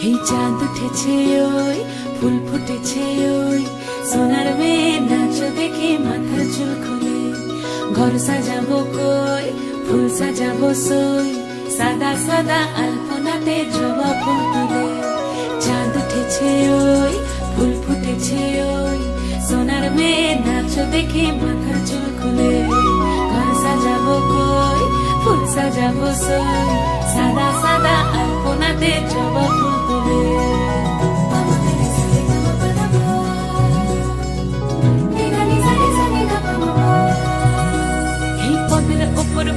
এই চাঁদ উঠেছে ওই ফুল ফুটেছে ওই সোনার মেয়ে নাচ দেখে মাথার চুল খুলে ঘর সাজাবো কই ফুল সাজাবো সই সাদা সাদা আলপনাতে জবা ফুল তুলে চাঁদ উঠেছে ওই ফুল ফুটেছে ওই সোনার মেয়ে নাচ দেখে মাথার চুল খুলে ঘর সাজাবো কই ফুল সাজাবো সই সাদা সাদা আলপনাতে জবা ফুল তুলে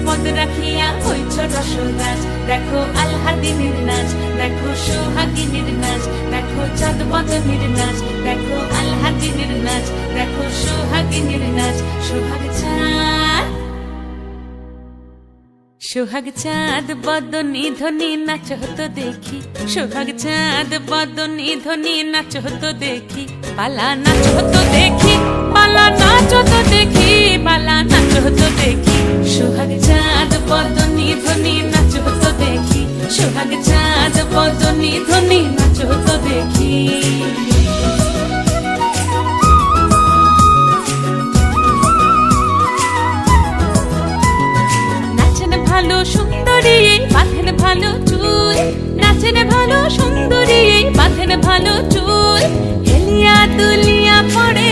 পদ রাখিয়া হইছ রসরাজ দেখো আলহাদিনীর নাচ দেখো সোহাগিনীর নাচ দেখো চাঁদ বদনীর নাচ দেখো আলহাদিনীর নাচ দেখো সোহাগিনীর নাচ সোহাগ চাঁদ বদনী ধ্বনি নাচ হতো দেখি সোহাগ চাঁদ বদনী ধ্বনি নাচ হতো দেখি পালা নাচ হতো দেখি পালা নাচ হতো দেখি পালা নাচ হতো দেখি সোহাগ চাঁদ বদনী ধ্বনি নাচ হতো দেখি সোহাগ চাঁদ বদনী ধ্বনি নাচ হতো দেখি ভালো সুন্দরী বাঁধেন ভালো চুল নাচেন ভালো সুন্দরী বাঁধেন ভালো চুল হেলিয়া দুলিয়া পড়ে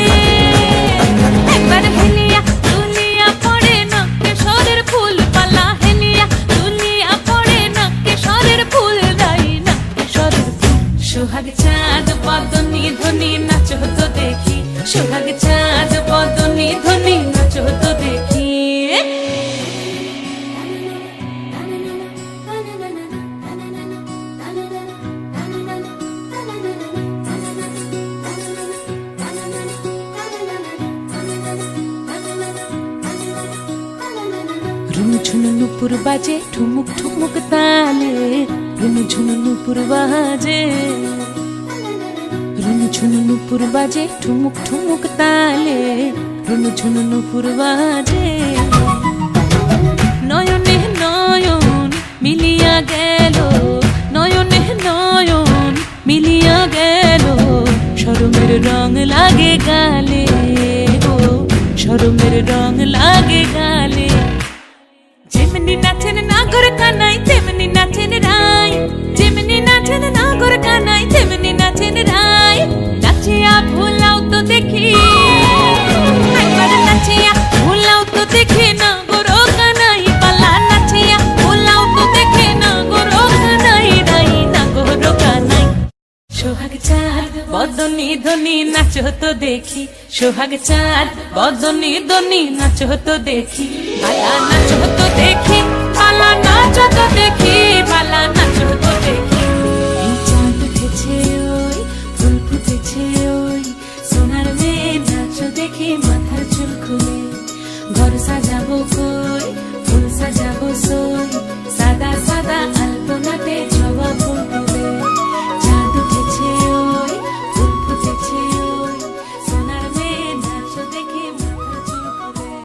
একবার হেলিয়া দুলিয়া পড়ে নকে সরের ফুল পালা হেলিয়া দুলিয়া পড়ে নকে সরের ফুল দাই নকে সরের ফুল সোহাগ চাঁদ বদনী ধ্বনি নাচ হতো দেখি সোহাগ চাঁদ বদনী ধ্বনি নাচ হতো দেখি ঝুনু নুপুর বাজে ঠুমুক ঠুমুক তালে রুনু ঝুনু নুপুর বাজে রুনু ঝুনু নুপুর বাজে ঠুমুক ঠুমুক তালে রুনু ঝুনু নুপুর বাজে নয়নে নয়ন মিলিয়া গেল নয়নে নয়ন মিলিয়া গেল শরমের রং লাগে গালে গো শরমের রং লাগে গালে যেমনি নাচেন নাগর কানাই তেমনি নাচেন রাই যেমনি নাচেন নাগর কানাই তেমনি নাচেন রাই নাচিয়া ভুলাও তো দেখি একবার নাচিয়া ভুলাও তো দেখি নাগর কানাই পালা নাচিয়া ভুলাও তো দেখি নাগর কানাই রাই নাগর কানাই সোহাগ চাঁদ বদনী ধ্বনি নাচ হতো দেখি সোহাগ চাঁদ বদনী ধ্বনি নাচ হতো দেখি পালা নাচ হতো দেখি পালা নাচ হতো দেখি পালা নাচ হতো